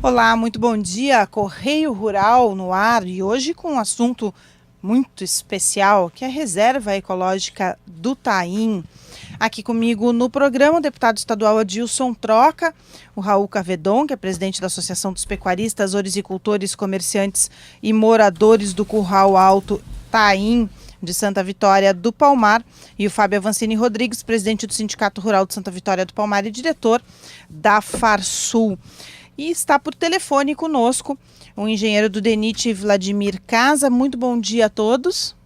Olá, muito bom dia. Correio Rural no ar e hoje com um assunto muito especial, que é a Reserva Ecológica do Taim. Aqui comigo no programa o deputado estadual Adilson Troca, o Raul Cavedon, que é presidente da Associação dos Pecuaristas, Orizicultores, Comerciantes e Moradores do Curral Alto Taim, de Santa Vitória do Palmar, e o Fábio Avancini Rodrigues, presidente do Sindicato Rural de Santa Vitória do Palmar e diretor da Farsul. E está por telefone conosco o engenheiro do DENIT, Vladimir Casa. Muito bom dia a todos.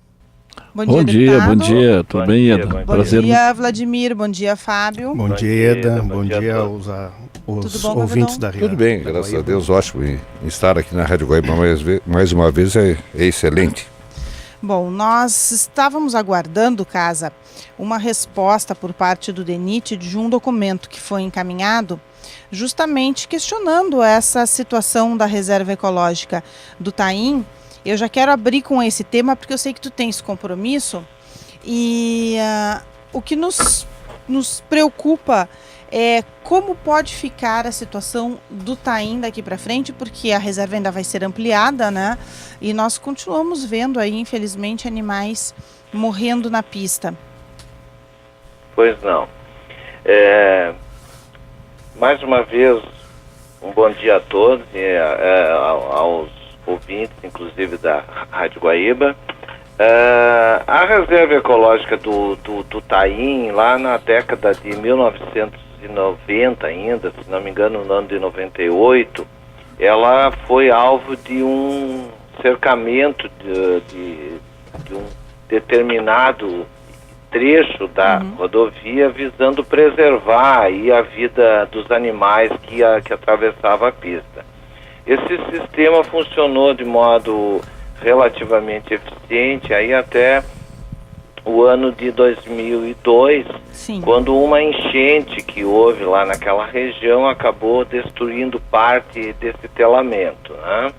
Bom dia, tudo bem, Eda? Bom dia, Vladimir, bom dia, Fábio. Bom dia, Eda, bom dia aos ouvintes da Rádio. Tudo bem, graças a Deus, ótimo. E estar aqui na Rádio Guaíba mais uma vez é excelente. Bom, nós estávamos aguardando, Casa, uma resposta por parte do DENIT de um documento que foi encaminhado justamente questionando essa situação da reserva ecológica do Taim. Eu já quero abrir com esse tema porque eu sei que tu tens compromisso e o que nos preocupa é como pode ficar a situação do Taim daqui para frente, porque a reserva ainda vai ser ampliada, né? E nós continuamos vendo aí, infelizmente, animais morrendo na pista. Pois não. Mais uma vez, um bom dia a todos e aos ouvintes, inclusive da Rádio Guaíba. A reserva ecológica do Taim, lá na década de 1990 ainda, se não me engano no ano de 98, ela foi alvo de um cercamento de um determinado trecho da rodovia, visando preservar aí a vida dos animais que atravessavam a pista. Esse sistema funcionou de modo relativamente eficiente aí até o ano de 2002, Sim. Quando uma enchente que houve lá naquela região acabou destruindo parte desse telamento, né?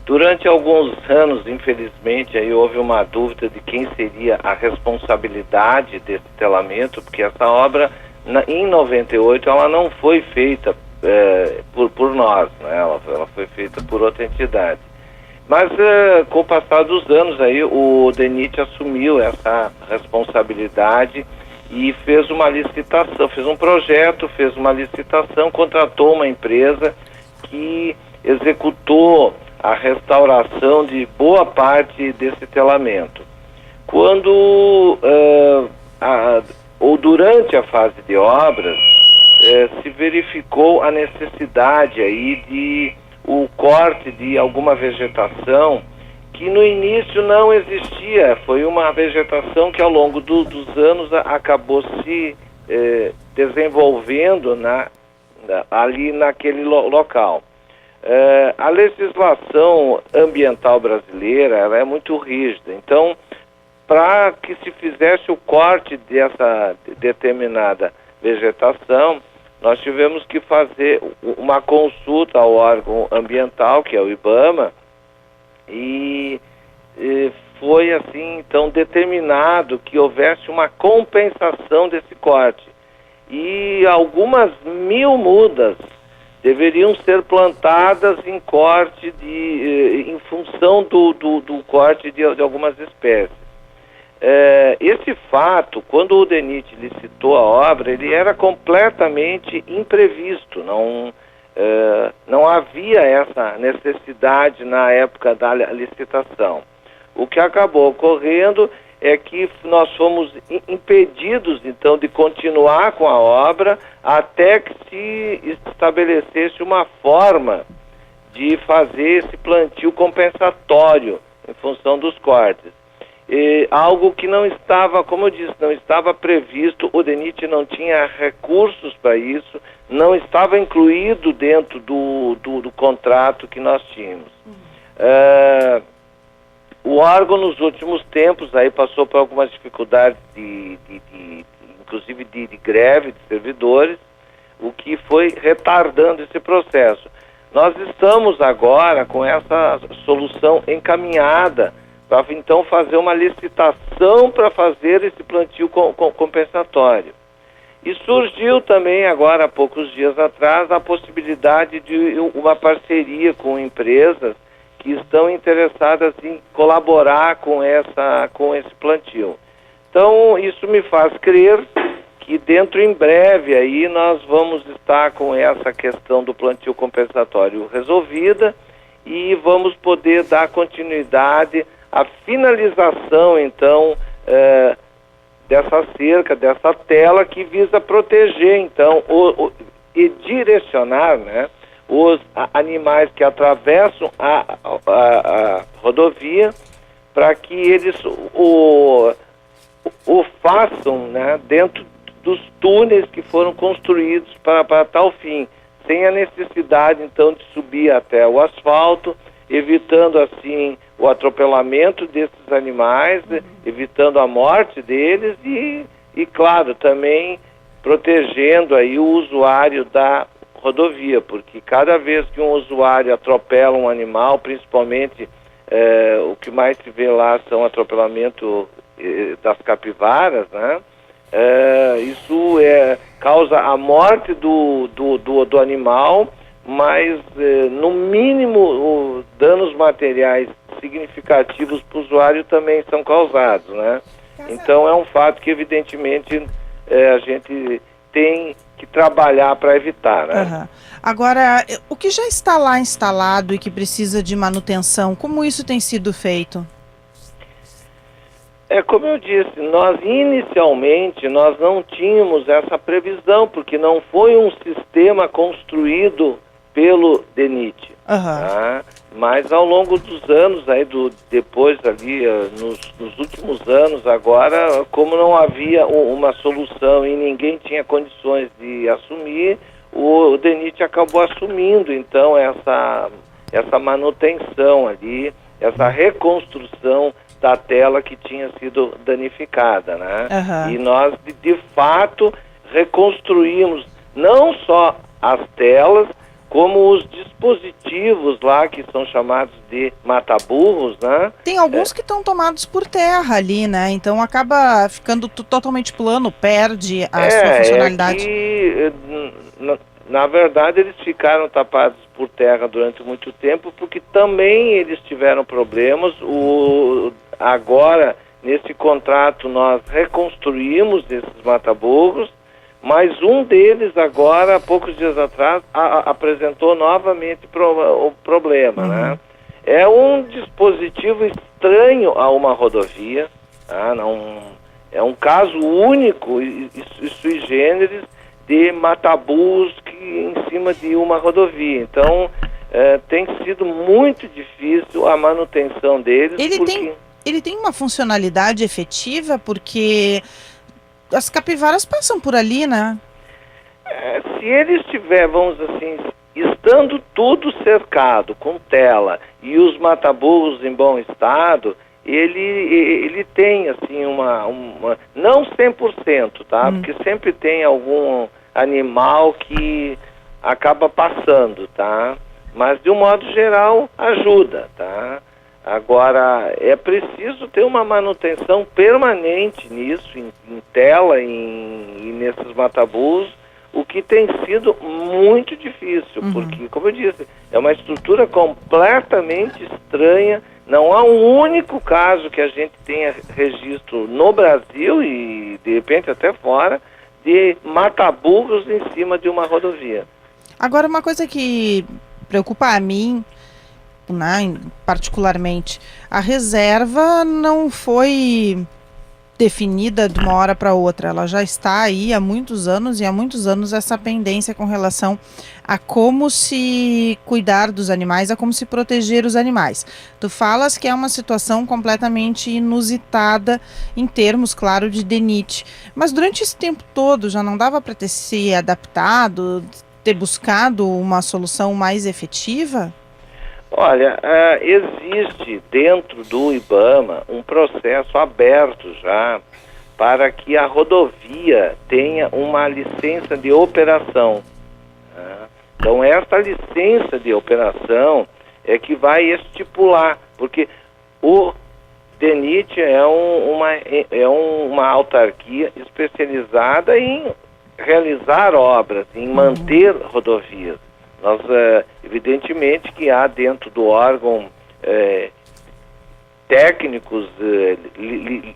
Durante alguns anos, infelizmente, aí houve uma dúvida de quem seria a responsabilidade desse telamento, porque essa obra, em 98, ela não foi feita por nós, né? Ela foi feita por outra entidade. Mas, com o passar dos anos, aí, o DENIT assumiu essa responsabilidade e fez uma licitação, fez um projeto, fez uma licitação, contratou uma empresa que executou a restauração de boa parte desse telamento. Quando, ou durante a fase de obras, se verificou a necessidade aí de o corte de alguma vegetação que no início não existia. Foi uma vegetação que ao longo dos anos acabou se desenvolvendo ali naquele local. A legislação ambiental brasileira ela é muito rígida, então para que se fizesse o corte dessa determinada vegetação, nós tivemos que fazer uma consulta ao órgão ambiental, que é o IBAMA, e foi assim então determinado que houvesse uma compensação desse corte, e algumas 1000 mudas deveriam ser plantadas em corte em função do corte de algumas espécies. Esse fato, quando o DENIT licitou a obra, ele era completamente imprevisto, não havia essa necessidade na época da licitação. O que acabou ocorrendo é que nós fomos impedidos, então, de continuar com a obra até que se estabelecesse uma forma de fazer esse plantio compensatório em função dos cortes. Algo que não estava, como eu disse, não estava previsto, o DENIT não tinha recursos para isso, não estava incluído dentro do contrato que nós tínhamos. O órgão nos últimos tempos aí passou por algumas dificuldades inclusive de greve de servidores, o que foi retardando esse processo. Nós estamos agora com essa solução encaminhada para então fazer uma licitação para fazer esse plantio compensatório. E surgiu também, agora há poucos dias atrás, a possibilidade de uma parceria com empresas que estão interessadas em colaborar com esse plantio. Então, isso me faz crer que dentro em breve aí nós vamos estar com essa questão do plantio compensatório resolvida e vamos poder dar continuidade à finalização, então, dessa cerca, dessa tela que visa proteger, então, e direcionar, né, os animais que atravessam a rodovia para que eles o façam, né, dentro dos túneis que foram construídos para tal fim, sem a necessidade, então, de subir até o asfalto, evitando, assim, o atropelamento desses animais, evitando a morte deles e, claro, também protegendo aí o usuário da rodovia, porque cada vez que um usuário atropela um animal, principalmente o que mais se vê lá são atropelamento das capivaras, né? Isso causa a morte do animal, mas no mínimo danos materiais significativos para o usuário também são causados, né? Então é um fato que evidentemente a gente tem que trabalhar para evitar, né? Uhum. Agora, o que já está lá instalado e que precisa de manutenção, como isso tem sido feito? Como eu disse, inicialmente nós não tínhamos essa previsão, porque não foi um sistema construído pelo DENIT. Tá? Mas ao longo dos anos, aí depois ali, nos últimos anos agora, como não havia uma solução e ninguém tinha condições de assumir, o DENIT acabou assumindo, então, essa manutenção ali, essa reconstrução da tela que tinha sido danificada, né? E nós, de fato, reconstruímos não só as telas, como os dispositivos lá, que são chamados de mata-burros, né? Tem alguns que estão tomados por terra ali, né? Então acaba ficando totalmente plano, perde a sua funcionalidade. Na verdade, eles ficaram tapados por terra durante muito tempo, porque também eles tiveram problemas. Agora, nesse contrato, nós reconstruímos esses mata-burros, mas um deles agora, há poucos dias atrás, apresentou novamente o problema, né? É um dispositivo estranho a uma rodovia, tá? É um caso único e sui generis de mata-burros em cima de uma rodovia. Então, tem sido muito difícil a manutenção deles. Ele tem uma funcionalidade efetiva, porque as capivaras passam por ali, né? Se ele estiver, vamos dizer assim, estando tudo cercado com tela e os mata-burros em bom estado, ele tem, assim, não 100%, tá? Porque sempre tem algum animal que acaba passando, tá? Mas, de um modo geral, ajuda, tá? Agora, é preciso ter uma manutenção permanente nisso, em tela e nesses mata-burros, o que tem sido muito difícil, porque, como eu disse, é uma estrutura completamente estranha. Não há um único caso que a gente tenha registro no Brasil e, de repente, até fora, de mata-burros em cima de uma rodovia. Agora, uma coisa que preocupa a mim, né, particularmente, a reserva não foi definida de uma hora para outra, ela já está aí há muitos anos, e há muitos anos essa pendência com relação a como se cuidar dos animais, a como se proteger os animais. Tu falas que é uma situação completamente inusitada em termos, claro, de DENIT, mas durante esse tempo todo já não dava para ter se adaptado, ter buscado uma solução mais efetiva? Olha, existe dentro do IBAMA um processo aberto já para que a rodovia tenha uma licença de operação. Então, esta licença de operação é que vai estipular, porque o DENIT é uma autarquia especializada em realizar obras, em manter rodovias. Nós, evidentemente que há dentro do órgão técnicos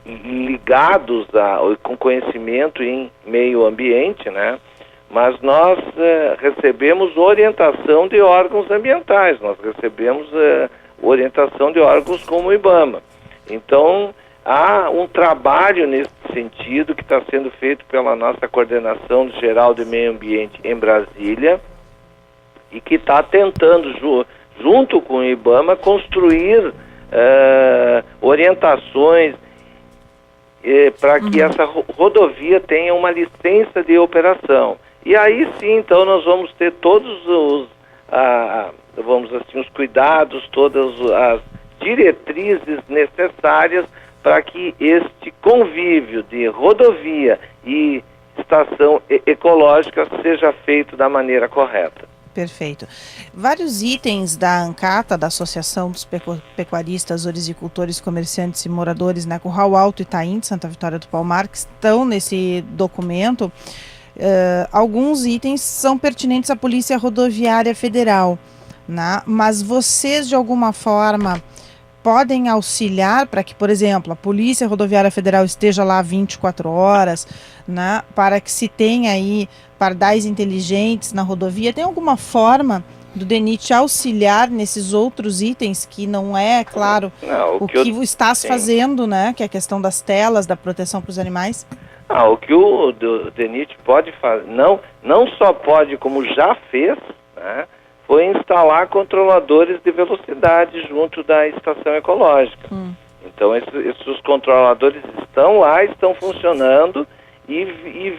ligados com conhecimento em meio ambiente, né? Mas nós recebemos orientação de órgãos ambientais, nós recebemos orientação de órgãos como o IBAMA. Então, há um trabalho nesse sentido que está sendo feito pela nossa Coordenação Geral de Meio Ambiente em Brasília e que está tentando, junto com o IBAMA, construir orientações para que essa rodovia tenha uma licença de operação. E aí sim, então, nós vamos ter todos os cuidados, todas as diretrizes necessárias para que este convívio de rodovia e estação ecológica seja feito da maneira correta. Perfeito. Vários itens da ANCATA, da Associação dos Pecuaristas, Orizicultores, Comerciantes e Moradores na Curral Alto Itaim, de Santa Vitória do Palmar, que estão nesse documento. Alguns itens são pertinentes à Polícia Rodoviária Federal, né? Mas vocês, de alguma forma, podem auxiliar para que, por exemplo, a Polícia Rodoviária Federal esteja lá 24 horas, né? Para que se tenha aí pardais inteligentes na rodovia? Tem alguma forma do DENIT auxiliar nesses outros itens que não é, claro, o que estás fazendo, né? Que é a questão das telas, da proteção para os animais? O que o DENIT pode fazer, não só pode, como já fez, né, foi instalar controladores de velocidade junto da estação ecológica. Então, esses controladores estão lá, estão funcionando e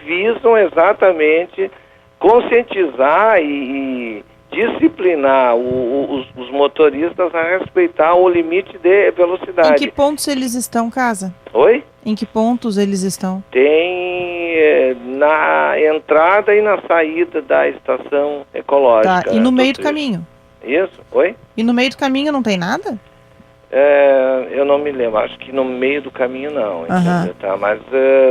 visam exatamente conscientizar e disciplinar os motoristas a respeitar o limite de velocidade. Em que pontos eles estão, Casa? Oi? Em que pontos eles estão? Tem na entrada e na saída da estação ecológica. Tá, e no meio do caminho? Isso, oi? E no meio do caminho não tem nada? Eu não me lembro, acho que no meio do caminho não, entendeu? Tá? Mas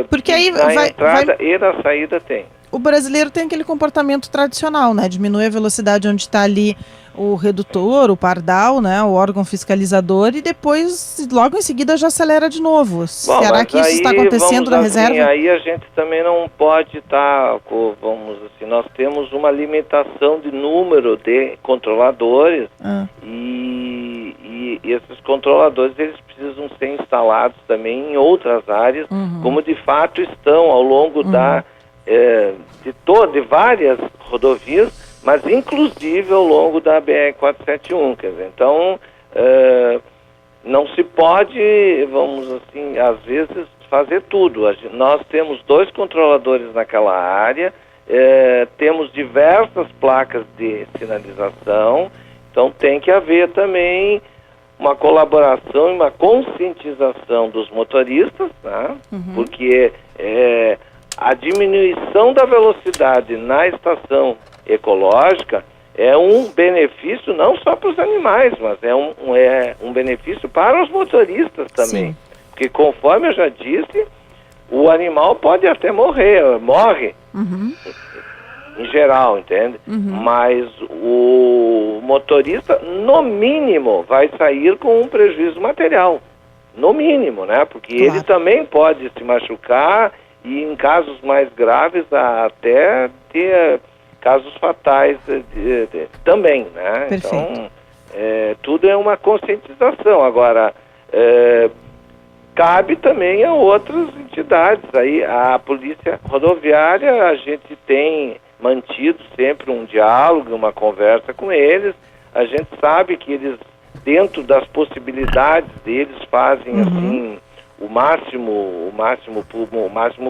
porque aí na entrada e na saída tem. O brasileiro tem aquele comportamento tradicional, né? Diminui a velocidade onde está ali o redutor, o pardal, né? O órgão fiscalizador, e depois, logo em seguida, já acelera de novo. Será que isso está acontecendo na reserva? Aí a gente também não pode estar, nós temos uma limitação de número de controladores e esses controladores, eles precisam ser instalados também em outras áreas, como de fato estão ao longo de várias rodovias, mas inclusive ao longo da BR-471, quer dizer, então não se pode, às vezes fazer tudo. Nós temos 2 controladores naquela área, temos diversas placas de sinalização, então tem que haver também uma colaboração e uma conscientização dos motoristas, né? Porque a diminuição da velocidade na estação ecológica é um benefício não só para os animais, mas é um benefício para os motoristas também. Sim. Porque, conforme eu já disse, o animal pode até morre em geral, entende? Mas o motorista, no mínimo, vai sair com um prejuízo material. No mínimo, né? Porque ele também pode se machucar e, em casos mais graves, até ter casos fatais também, né? Perfeito. Então, tudo é uma conscientização. Agora, cabe também a outras entidades. Aí, a Polícia Rodoviária, a gente tem mantido sempre um diálogo, uma conversa com eles. A gente sabe que eles, dentro das possibilidades deles, fazem assim o máximo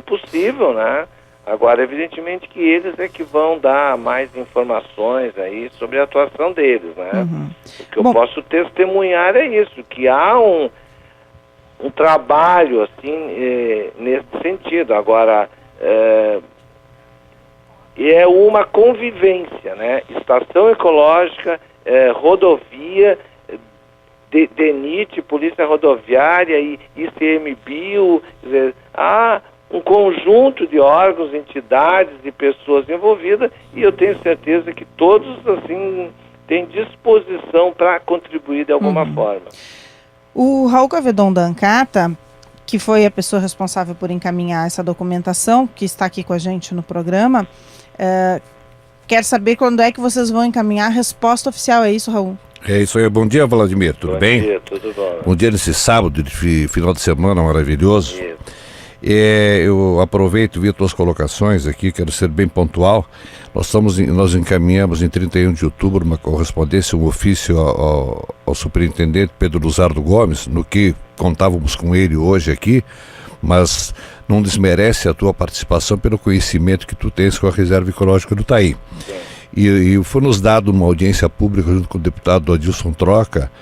possível, né? Agora, evidentemente que eles é que vão dar mais informações aí sobre a atuação deles, né? O que eu posso testemunhar é isso, que há um trabalho, assim, nesse sentido. Agora, é uma convivência, né? Estação ecológica, rodovia, DENIT, Polícia Rodoviária e ICMBio, há um conjunto de órgãos, entidades e pessoas envolvidas, e eu tenho certeza que todos, assim, têm disposição para contribuir de alguma forma. O Raul Cavedon da ANCATA, que foi a pessoa responsável por encaminhar essa documentação, que está aqui com a gente no programa, quer saber quando é que vocês vão encaminhar a resposta oficial, é isso, Raul? É isso aí. Bom dia, Vladimir, tudo bem? Bom dia, tudo bom. Bom dia nesse sábado, de final de semana maravilhoso. Isso. Eu aproveito, vi tuas colocações aqui, quero ser bem pontual. Nós encaminhamos em 31 de outubro uma correspondência, um ofício ao superintendente Pedro Luzardo Gomes, no que contávamos com ele hoje aqui, mas não desmerece a tua participação pelo conhecimento que tu tens com a Reserva Ecológica do Itaim. E foi nos dado uma audiência pública junto com o deputado Adilson Troca,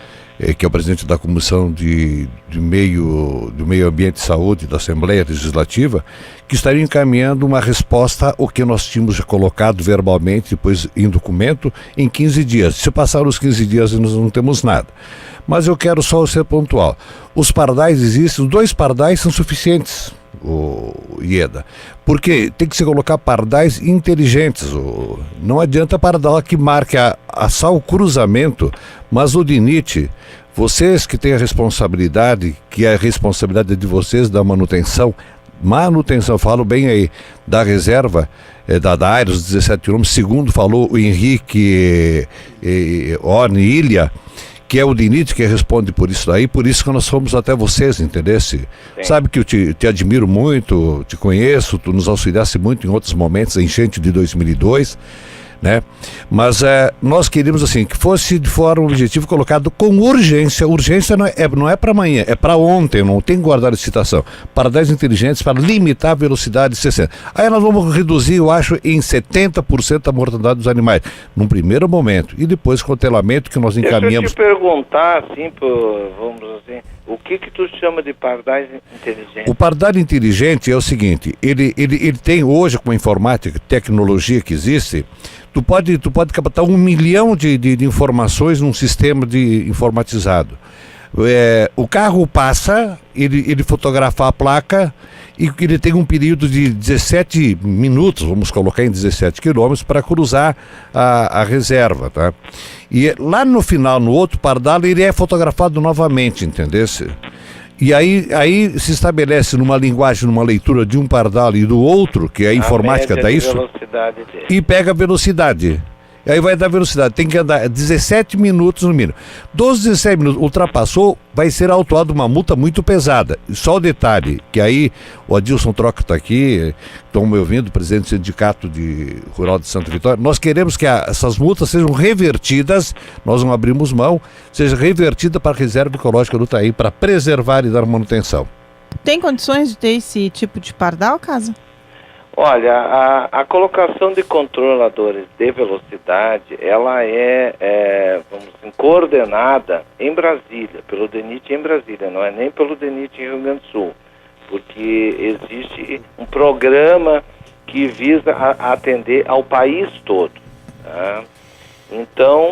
que é o presidente da Comissão de Meio Ambiente e Saúde da Assembleia Legislativa, que estaria encaminhando uma resposta ao que nós tínhamos já colocado verbalmente, depois em documento, em 15 dias. Se passaram os 15 dias, nós não temos nada. Mas eu quero só ser pontual. Os pardais existem, os 2 pardais são suficientes, o Ieda, porque tem que se colocar pardais inteligentes. Não adianta pardal que marque só o cruzamento, mas o DINIT, vocês que têm a responsabilidade, que é a responsabilidade de vocês da manutenção, falo bem aí, da reserva, da área, os 17 quilômetros, segundo falou o Henrique Orne Ilha, que é o DINIT que responde por isso daí, por isso que nós fomos até vocês, entendesse? Sabe que eu te admiro muito, te conheço, tu nos auxiliaste muito em outros momentos, a enchente de 2002, né? Mas nós queríamos assim, que fosse de forma objetiva colocado com urgência. Urgência não é para amanhã, é para ontem, não tem que guardar a licitação. Pardais inteligentes para limitar a velocidade de 60. Aí nós vamos reduzir, eu acho, em 70% a mortandade dos animais, num primeiro momento, e depois com o telamento que nós encaminhamos. Deixa eu te perguntar, assim, vamos assim, o que tu chama de pardais inteligentes? O pardal inteligente é o seguinte, ele tem hoje, com a informática, tecnologia que existe, tu pode captar 1 milhão de informações num sistema informatizado. O carro passa, ele fotografa a placa e ele tem um período de 17 minutos, vamos colocar em 17 quilômetros, para cruzar a reserva, tá? E lá no final, no outro pardal, ele é fotografado novamente, entendesse? E aí se estabelece numa linguagem, numa leitura de um pardal e do outro, que é a informática dá isso, e pega a velocidade. E aí vai dar velocidade, tem que andar 17 minutos no mínimo. Dos 17 minutos, ultrapassou, vai ser autuado uma multa muito pesada. Só o detalhe, que aí o Adilson Troca está aqui, estão me ouvindo, presidente do Sindicato Rural de Santa Vitória, nós queremos que essas multas sejam revertidas, nós não abrimos mão, seja revertida para a Reserva Ecológica do Itaim, para preservar e dar manutenção. Tem condições de ter esse tipo de pardal, Casa? Olha, a colocação de controladores de velocidade, ela vamos dizer, coordenada em Brasília, pelo DINIT em Brasília, não é nem pelo DINIT em Rio Grande do Sul, porque existe um programa que visa atender ao país todo, tá? Então,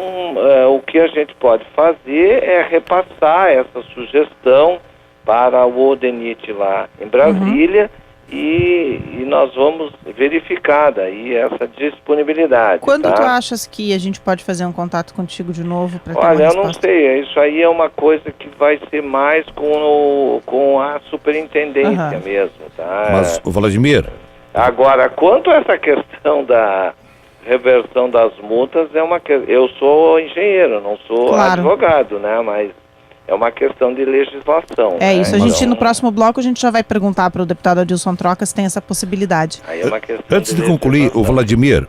o que a gente pode fazer é repassar essa sugestão para o DINIT lá em Brasília, e nós vamos verificar daí essa disponibilidade. Quando tu achas que a gente pode fazer um contato contigo de novo para ter Olha, eu não sei, isso aí é uma coisa que vai ser mais com a superintendência mesmo, tá? Mas, Vladimir... Agora, quanto a essa questão da reversão das multas, eu sou engenheiro, não sou advogado, né? Mas é uma questão de legislação. Isso, a gente no próximo bloco a gente já vai perguntar para o deputado Adilson Troca se tem essa possibilidade. Aí é uma questão antes de concluir, o Vladimir,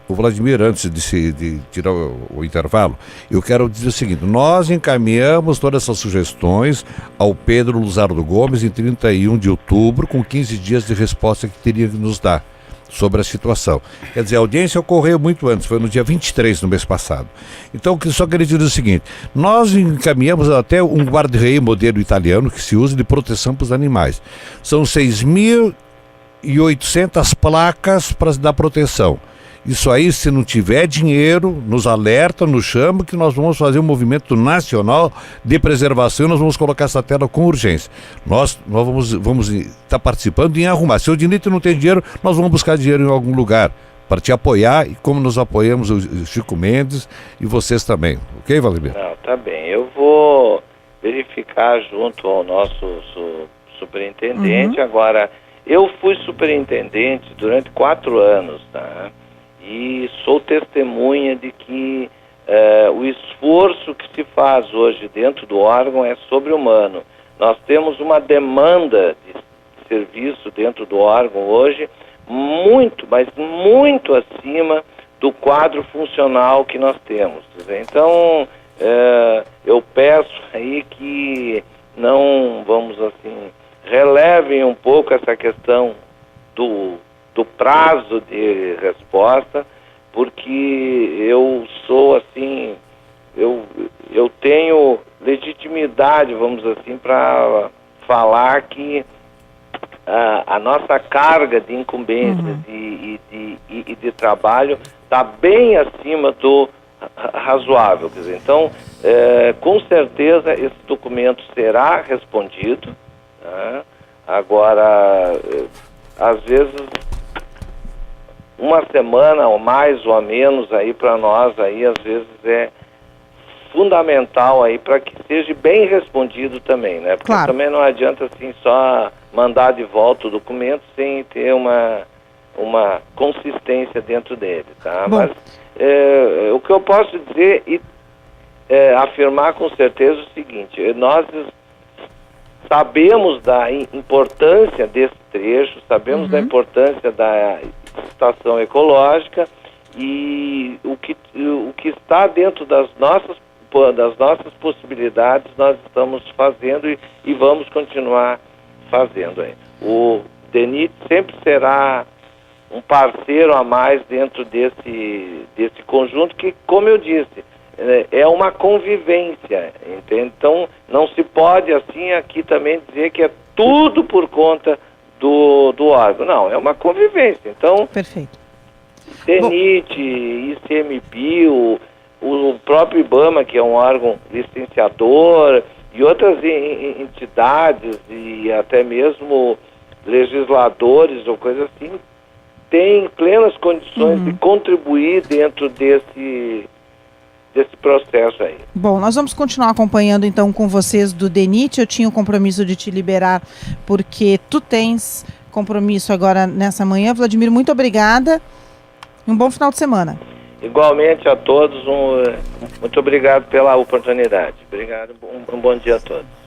antes de tirar o intervalo, eu quero dizer o seguinte, nós encaminhamos todas essas sugestões ao Pedro Luzardo Gomes em 31 de outubro, com 15 dias de resposta que teria que nos dar sobre a situação. Quer dizer, a audiência ocorreu muito antes, foi no dia 23 no mês passado. Então, só queria dizer o seguinte, nós encaminhamos até um guarda-reio modelo italiano que se usa de proteção para os animais. São 6.800 placas para dar proteção. Isso aí, se não tiver dinheiro, nos alerta, nos chama, que nós vamos fazer um movimento nacional de preservação e nós vamos colocar essa tela com urgência. Nós vamos estar participando em arrumar. Se o DENIT não tem dinheiro, nós vamos buscar dinheiro em algum lugar para te apoiar, e como nos apoiamos o Chico Mendes e vocês também. Ok, Valdemir? Não, tá bem. Eu vou verificar junto ao nosso superintendente. Agora, eu fui superintendente durante 4 anos, tá? E sou testemunha de que o esforço que se faz hoje dentro do órgão é sobre-humano. Nós temos uma demanda de serviço dentro do órgão hoje muito, mas muito acima do quadro funcional que nós temos. Então, eu peço aí que não, vamos assim, relevem um pouco essa questão do prazo de resposta, porque eu sou assim, eu tenho legitimidade, vamos assim, para falar que a nossa carga de incumbências e de trabalho está bem acima do razoável. Quer dizer, então, com certeza esse documento será respondido. Tá? Agora, às vezes, uma semana ou mais ou a menos aí para nós aí às vezes é fundamental aí para que seja bem respondido também, né? Porque claro, também não adianta assim só mandar de volta o documento sem ter uma consistência dentro dele, tá? Bom. Mas o que eu posso dizer e afirmar com certeza é o seguinte: nós sabemos da importância desse trecho, sabemos da importância da estação ecológica, e o que está dentro das nossas possibilidades nós estamos fazendo e vamos continuar fazendo aí. O DENIT sempre será um parceiro a mais dentro desse conjunto que, como eu disse, é uma convivência, entende? Então não se pode assim aqui também dizer que é tudo por conta do órgão. Não, é uma convivência. Então, perfeito. DENIT, ICMBio, o próprio IBAMA, que é um órgão licenciador, e outras entidades e até mesmo legisladores ou coisa assim, têm plenas condições de contribuir dentro desse processo aí. Bom, nós vamos continuar acompanhando então com vocês do DENIT. Eu tinha o compromisso de te liberar porque tu tens compromisso agora nessa manhã. Vladimir, muito obrigada e um bom final de semana. Igualmente a todos, muito obrigado pela oportunidade. Obrigado, um bom dia a todos.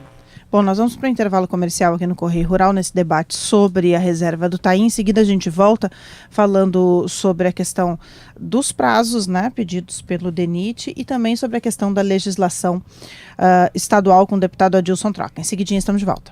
Bom, nós vamos para o intervalo comercial aqui no Correio Rural, nesse debate sobre a reserva do Taim. Em seguida a gente volta falando sobre a questão dos prazos, né, pedidos pelo DENIT, e também sobre a questão da legislação estadual com o deputado Adilson Troca. Em seguidinha estamos de volta.